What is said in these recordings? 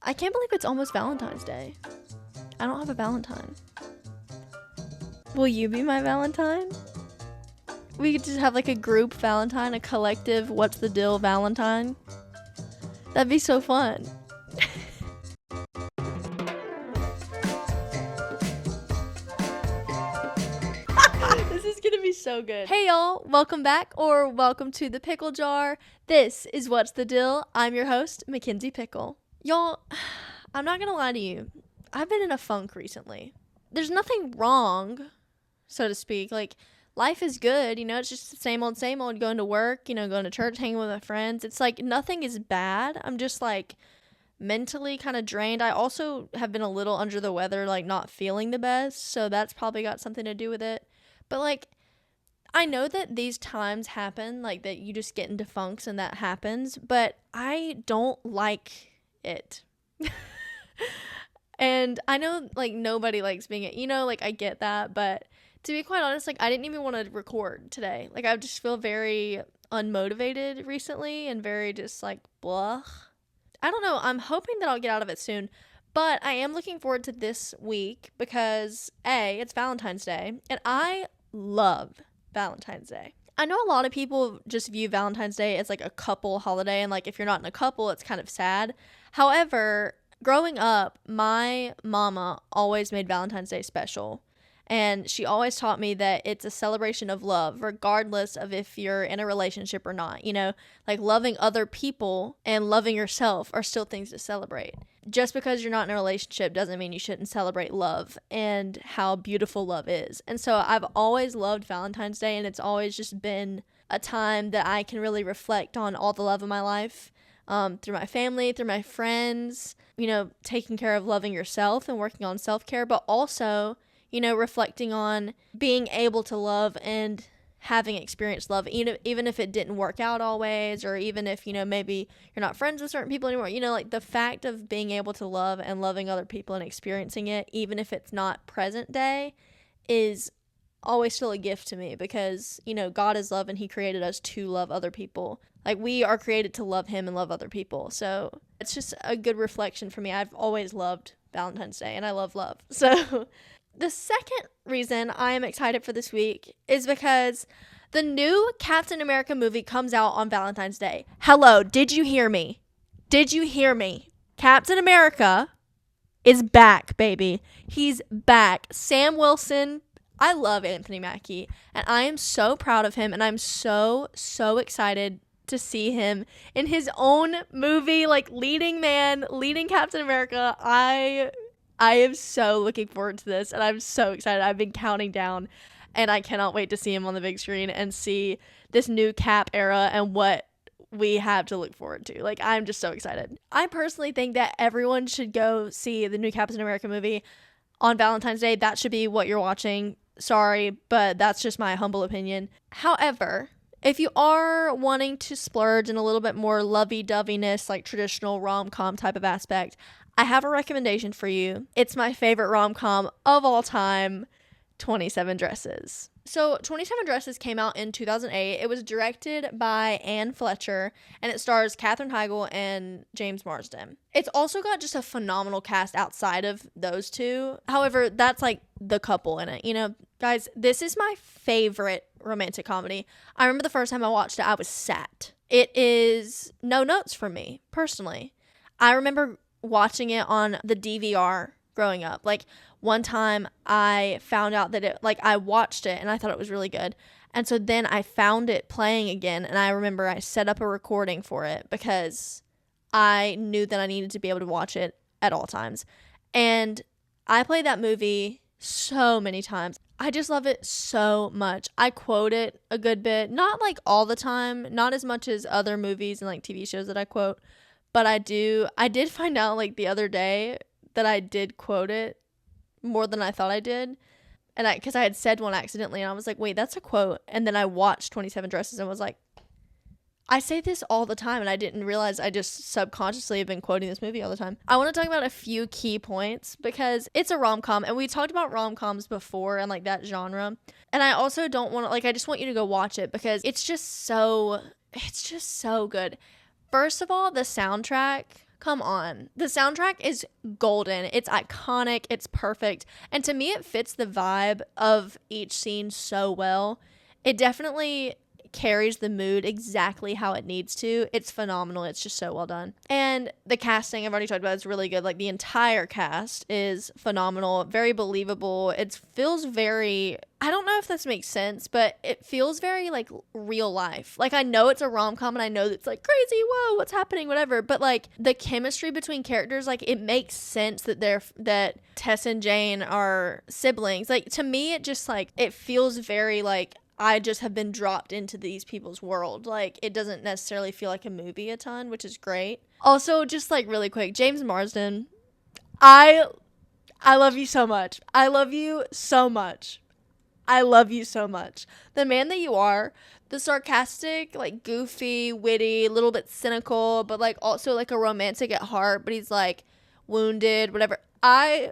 I can't believe it's almost Valentine's Day. I don't have a Valentine. Will you be my Valentine? We could just have like a group Valentine, a collective What's the Dill Valentine. That'd be so fun. This is gonna be so good. Hey y'all, welcome back or welcome to the Pickle Jar. This is What's the Dill. I'm your host, Mackenzie Pickle. Y'all, I'm not gonna lie to you. I've been in a funk recently. There's nothing wrong, so to speak. Like, life is good, you know, it's just the same old, going to work, you know, going to church, hanging with my friends. It's like nothing is bad. I'm just like mentally kind of drained. I also have been a little under the weather, like not feeling the best, so that's probably got something to do with it. But like, I know that these times happen, like that you just get into funks and that happens, but I don't like it. And I know like nobody likes being it, you know, like I get that, but to be quite honest, like I didn't even want to record today. Like I just feel very unmotivated recently and very just like blah. I don't know. I'm hoping that I'll get out of it soon, but I am looking forward to this week because it's Valentine's Day and I love Valentine's Day. I know a lot of people just view Valentine's Day as like a couple holiday, and like if you're not in a couple, it's kind of sad. However, growing up, my mama always made Valentine's Day special. And she always taught me that it's a celebration of love, regardless of if you're in a relationship or not. You know, like loving other people and loving yourself are still things to celebrate. Just because you're not in a relationship doesn't mean you shouldn't celebrate love and how beautiful love is. And so I've always loved Valentine's Day, and it's always just been a time that I can really reflect on all the love of my life, through my family, through my friends, you know, taking care of loving yourself and working on self-care, but also, you know, reflecting on being able to love and having experienced love, even if it didn't work out always, or even if, you know, maybe you're not friends with certain people anymore, you know, like the fact of being able to love and loving other people and experiencing it, even if it's not present day, is always still a gift to me because, you know, God is love and he created us to love other people. Like we are created to love him and love other people. So it's just a good reflection for me. I've always loved Valentine's Day and I love love. So the second reason I am excited for this week is because the new Captain America movie comes out on Valentine's Day. Hello, did you hear me? Did you hear me? Captain America is back, baby. He's back. Sam Wilson. I love Anthony Mackie, and I am so proud of him, and I'm so excited to see him in his own movie, like leading Captain America. I am so looking forward to this, and I'm so excited. I've been counting down, and I cannot wait to see him on the big screen and see this new Cap era and what we have to look forward to. Like, I'm just so excited. I personally think that everyone should go see the new Captain America movie on Valentine's Day. That should be what you're watching. Sorry, but that's just my humble opinion. However, if you are wanting to splurge in a little bit more lovey-doveyness, like traditional rom-com type of aspect, I have a recommendation for you. It's my favorite rom-com of all time, 27 Dresses. So 27 Dresses came out in 2008. It was directed by Anne Fletcher, and it stars Katherine Heigl and James Marsden. It's also got just a phenomenal cast outside of those two. However, that's like the couple in it. You know, guys, this is my favorite romantic comedy. I remember the first time I watched it, I was sad. It is no notes for me, personally. I remember watching it on the DVR growing up. Like, one time I found out that I watched it and I thought it was really good. And so then I found it playing again, and I remember I set up a recording for it because I knew that I needed to be able to watch it at all times. And I played that movie so many times. I just love it so much. I quote it a good bit, not like all the time, not as much as other movies and like TV shows that I quote, but I did find out like the other day that I did quote it more than I thought I did. And because I had said one accidentally, and I was like, wait, that's a quote. And then I watched 27 Dresses and was like, I say this all the time, and I didn't realize I just subconsciously have been quoting this movie all the time. I want to talk about a few key points because it's a rom-com, and we talked about rom-coms before and like that genre. And I also don't want to, like, I just want you to go watch it because it's just so good. First of all, the soundtrack Come on. The soundtrack is golden. It's iconic. It's perfect. And to me, it fits the vibe of each scene so well. It definitely carries the mood exactly how it needs to. It's phenomenal. It's just so well done. And the casting I've already talked about is really good. Like, the entire cast is phenomenal, very believable. It feels very, I don't know if this makes sense, but it feels very like real life. Like, I know it's a rom-com and I know it's like crazy, whoa, what's happening, whatever, but like the chemistry between characters, like, it makes sense that Tess and Jane are siblings. Like, to me, it just like, it feels very like I just have been dropped into these people's world. Like, it doesn't necessarily feel like a movie a ton, which is great. Also, just like really quick, James Marsden, I love you so much. I love you so much. I love you so much. The man that you are, the sarcastic, like goofy, witty, a little bit cynical, but like also like a romantic at heart, but he's like wounded, whatever. I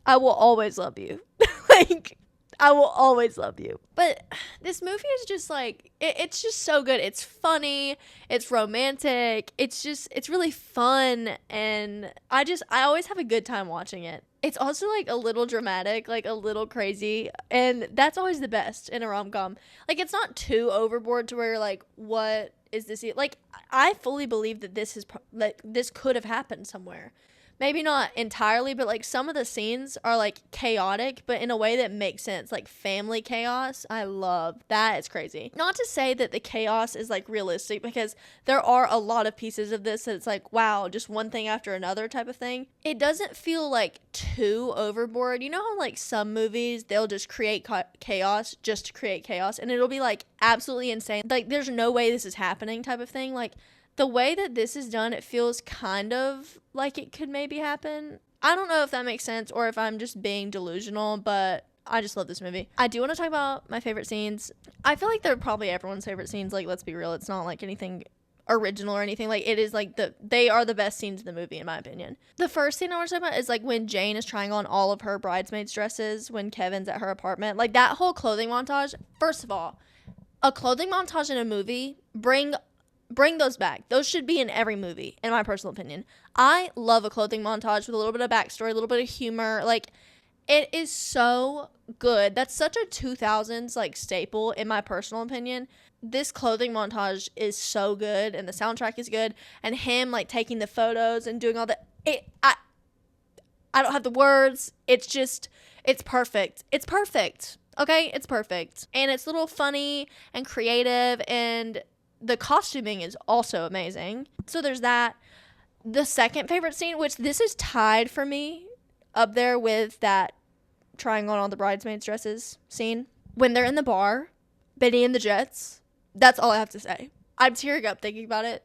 will always love you. Like, I will always love you. But this movie is just like, it's just so good. It's funny. It's romantic. It's really fun. And I always have a good time watching it. It's also like a little dramatic, like a little crazy. And that's always the best in a rom-com. Like, it's not too overboard to where you're like, what is this? Like, I fully believe that this could have happened somewhere. Maybe not entirely, but like some of the scenes are like chaotic, but in a way that makes sense. Like family chaos. I love that. It's crazy. Not to say that the chaos is like realistic, because there are a lot of pieces of this that it's like, wow, just one thing after another type of thing. It doesn't feel like too overboard. You know how like some movies, they'll just create chaos just to create chaos, and it'll be like absolutely insane. Like, there's no way this is happening type of thing. Like, the way that this is done, it feels kind of like it could maybe happen. I don't know if that makes sense or if I'm just being delusional, but I just love this movie. I do want to talk about my favorite scenes. I feel like they're probably everyone's favorite scenes. Like, let's be real. It's not like anything original or anything. Like, it is like they are the best scenes in the movie, in my opinion. The first scene I want to talk about is like when Jane is trying on all of her bridesmaids' dresses when Kevin's at her apartment. Like, that whole clothing montage. First of all, a clothing montage in a movie, bring those back. Those should be in every movie, in my personal opinion. I love a clothing montage with a little bit of backstory, a little bit of humor. Like, it is so good. That's such a 2000s like staple, in my personal opinion. This clothing montage is so good, and the soundtrack is good, and him like taking the photos and doing all that. I don't have the words. It's perfect. It's perfect. Okay, it's perfect, and it's a little funny and creative, and the costuming is also amazing. So there's that. The second favorite scene, which this is tied for me up there with that trying on all the bridesmaids' dresses scene. When they're in the bar, Benny and the Jets, that's all I have to say. I'm tearing up thinking about it.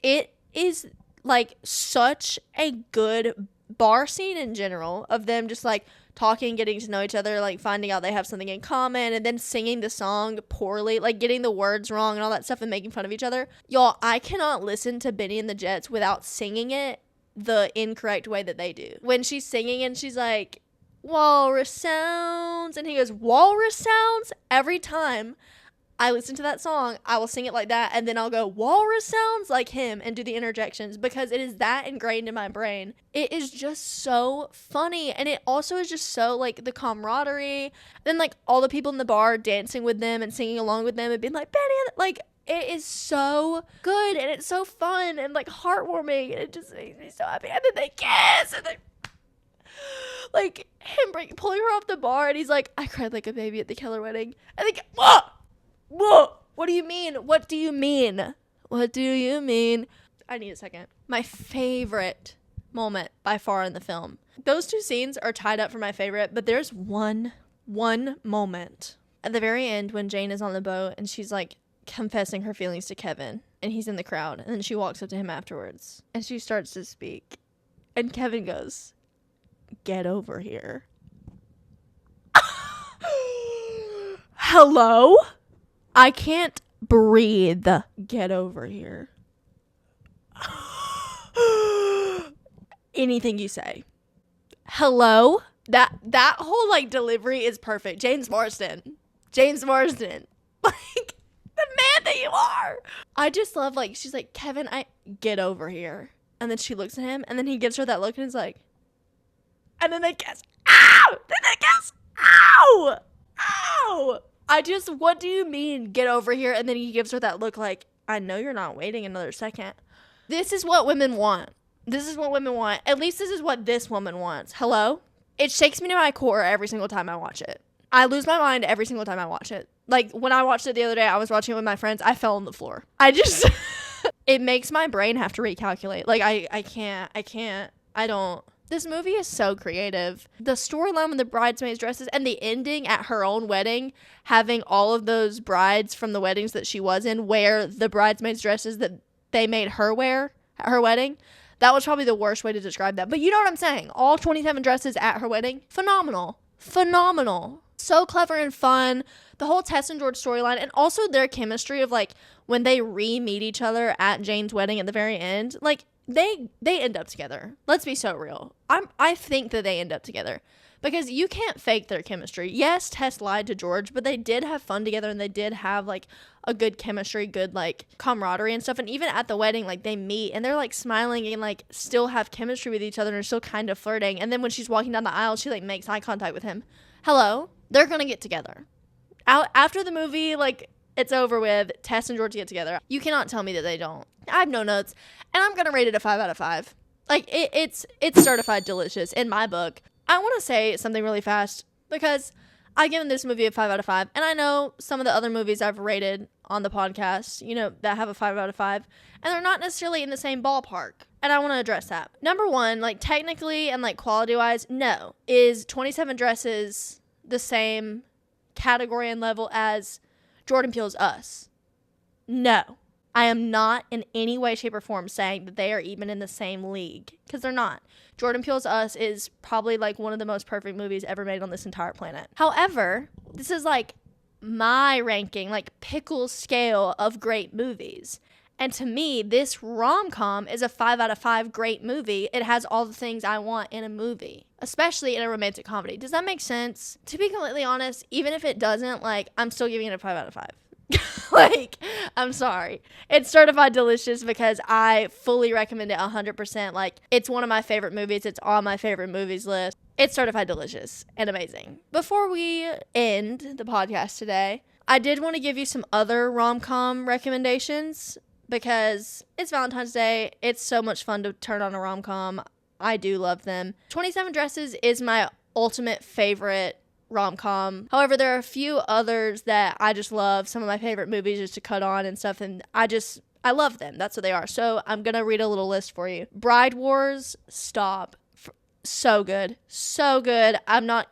It is like such a good bar scene in general, of them just like talking, getting to know each other, like finding out they have something in common, and then singing the song poorly, like getting the words wrong and all that stuff, and making fun of each other. Y'all, I cannot listen to Benny and the Jets without singing it the incorrect way that they do. When she's singing and she's like, walrus sounds, and he goes, walrus sounds, every time I listen to that song, I will sing it like that, and then I'll go, walrus sounds, like him, and do the interjections, because it is that ingrained in my brain. It is just so funny, and it also is just so, like, the camaraderie, then, like, all the people in the bar dancing with them and singing along with them and being like, Benny, like, it is so good, and it's so fun and, like, heartwarming, and it just makes me so happy, and then they kiss, and they, like, him pulling her off the bar, and he's like, I cried like a baby at the Keller wedding, and they whoa! Whoa! What do you mean? What do you mean? What do you mean? I need a second. My favorite moment by far in the film. Those two scenes are tied up for my favorite, but there's one moment at the very end when Jane is on the boat and she's like confessing her feelings to Kevin, and he's in the crowd, and then she walks up to him afterwards and she starts to speak, and Kevin goes, "Get over here." Hello? I can't breathe. Get over here. Anything you say. Hello? That whole like delivery is perfect. James Marsden. Like, the man that you are. I just love, like, she's like, Kevin, get over here. And then she looks at him, and then he gives her that look, and he's like, and then they kiss. Ow! Then they kiss. Ow! Ow! What do you mean, get over here? And then he gives her that look like, I know you're not waiting another second. This is what women want. This is what women want. At least this is what this woman wants. Hello? It shakes me to my core every single time I watch it. I lose my mind every single time I watch it. Like, when I watched it the other day, I was watching it with my friends. I fell on the floor. It makes my brain have to recalculate. Like, I don't. This movie is so creative. The storyline with the bridesmaids' dresses and the ending at her own wedding, having all of those brides from the weddings that she was in wear the bridesmaids' dresses that they made her wear at her wedding. That was probably the worst way to describe that. But you know what I'm saying. All 27 dresses at her wedding. Phenomenal. Phenomenal. So clever and fun. The whole Tess and George storyline, and also their chemistry of, like, when they re-meet each other at Jane's wedding at the very end. Like, they end up together. Let's be so real. I think that they end up together. Because you can't fake their chemistry. Yes, Tess lied to George, but they did have fun together, and they did have, like, a good chemistry, good, like, camaraderie and stuff. And even at the wedding, like, they meet, and they're, like, smiling and, like, still have chemistry with each other, and are still kind of flirting. And then when she's walking down the aisle, she, like, makes eye contact with him. Hello? They're gonna get together. After the movie, like, it's over with, Tess and George get together. You cannot tell me that they don't. I have no notes, and I'm gonna rate it a 5 out of 5. Like, it's certified delicious in my book. I want to say something really fast because I've given this movie a 5 out of 5, and I know some of the other movies I've rated on the podcast, you know, that have a 5 out of 5, and they're not necessarily in the same ballpark, and I want to address that. Number one, like, technically and, like, quality-wise, no. Is 27 Dresses the same category and level as Jordan Peele's Us? No. I am not in any way, shape, or form saying that they are even in the same league, because they're not. Jordan Peele's Us is probably, like, one of the most perfect movies ever made on this entire planet. However, this is, like, my ranking, like, Pickle's scale of great movies. And to me, this rom-com is a 5 out of 5 great movie. It has all the things I want in a movie, especially in a romantic comedy. Does that make sense? To be completely honest, even if it doesn't, like, I'm still giving it a 5 out of 5. Like, I'm sorry. It's certified delicious because I fully recommend it 100%. Like, it's one of my favorite movies. It's on my favorite movies list. It's certified delicious and amazing. Before we end the podcast today, I did want to give you some other rom-com recommendations because it's Valentine's Day. It's so much fun to turn on a rom-com. I do love them. 27 Dresses is my ultimate favorite rom-com. However, there are a few others that I just love. Some of my favorite movies just to cut on and stuff, and I love them. That's what they are. So I'm gonna read a little list for you. Bride Wars, stop. So good. So good.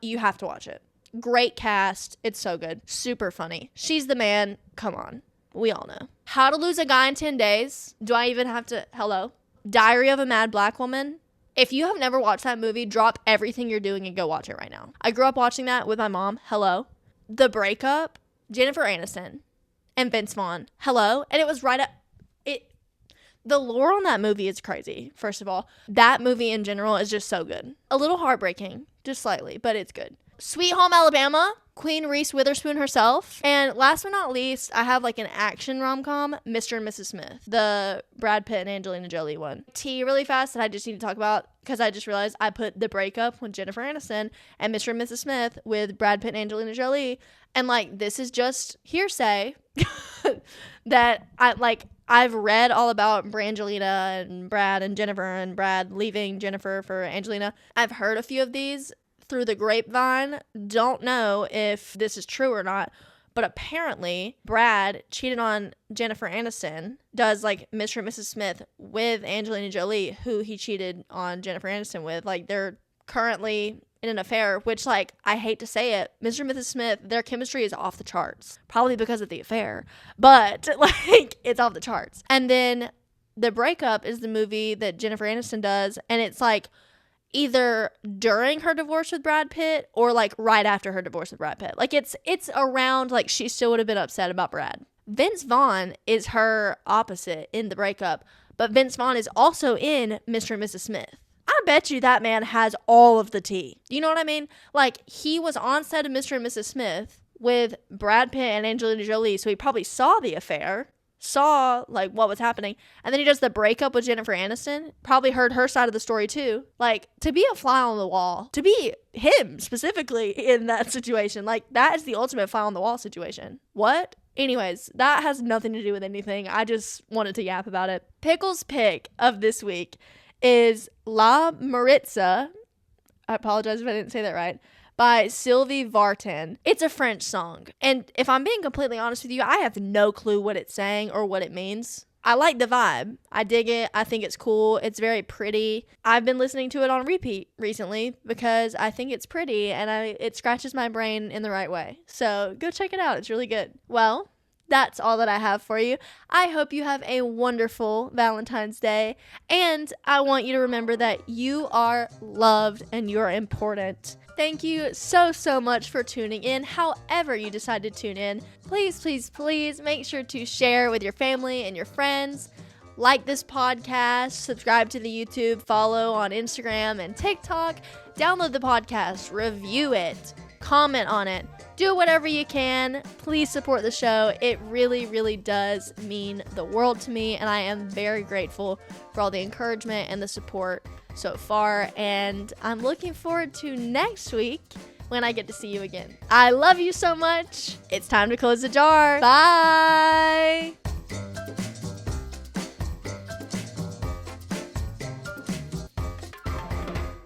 You have to watch it. Great cast. It's so good. Super funny. She's the Man. Come on. We all know. How to Lose a Guy in 10 Days. Do I even have to? Hello? Diary of a Mad Black Woman. If you have never watched that movie, drop everything you're doing and go watch it right now. I grew up watching that with my mom. Hello. The Breakup, Jennifer Aniston, and Vince Vaughn. Hello. And it was right up. The lore on that movie is crazy, first of all. That movie in general is just so good. A little heartbreaking, just slightly, but it's good. Sweet Home Alabama, Queen Reese Witherspoon herself. And last but not least, I have, like, an action rom-com, Mr. and Mrs. Smith, the Brad Pitt and Angelina Jolie one. Really fast that I just need to talk about because I just realized I put The Breakup with Jennifer Aniston and Mr. and Mrs. Smith with Brad Pitt and Angelina Jolie. And, like, this is just hearsay that I've read all about Brangelina and Brad and Jennifer and Brad leaving Jennifer for Angelina. I've heard a few of these through the grapevine. Don't know if this is true or not, but apparently Brad cheated on Jennifer Aniston, does, like, Mr. and Mrs. Smith with Angelina Jolie, who he cheated on Jennifer Aniston with. Like, they're currently in an affair, which, like, I hate to say it, Mr. and Mrs. Smith, their chemistry is off the charts, probably because of the affair, but, like, it's off the charts. And then The Breakup is the movie that Jennifer Aniston does, and it's, like, either during her divorce with Brad Pitt or, like, right after her divorce with Brad Pitt. Like, it's around, like, she still would have been upset about Brad. Vince Vaughn is her opposite in The Breakup, but Vince Vaughn is also in Mr. and Mrs. Smith. I bet you that man has all of the tea. You know what I mean? Like, he was on set of Mr. and Mrs. Smith with Brad Pitt and Angelina Jolie, so he probably saw the affair, saw like what was happening, and then he does the breakup with Jennifer Aniston, probably heard her side of the story too. Like, to be a fly on the wall, to be him specifically in that situation, like that is the ultimate fly on the wall situation. What? Anyways, that has nothing to do with anything. I just wanted to yap about it. Pickle's pick of this week is La Maritza. I apologize if I didn't say that right. By Sylvie Vartan. It's a French song. And if I'm being completely honest with you, I have no clue what it's saying or what it means. I like the vibe. I dig it. I think it's cool. It's very pretty. I've been listening to it on repeat recently because I think it's pretty and it scratches my brain in the right way. So go check it out. It's really good. Well, that's all that I have for you. I hope you have a wonderful Valentine's Day. And I want you to remember that you are loved and you're important. Thank you so much for tuning in. However you decide to tune in, please make sure to share with your family and your friends. Like this podcast, subscribe to the YouTube, follow on Instagram and TikTok, download the podcast, review it, comment on it, do whatever you can. Please support the show. It really does mean the world to me, and I am very grateful for all the encouragement and the support so far, and I'm looking forward to next week when I get to see you again. I love you so much. It's time to close the jar. Bye.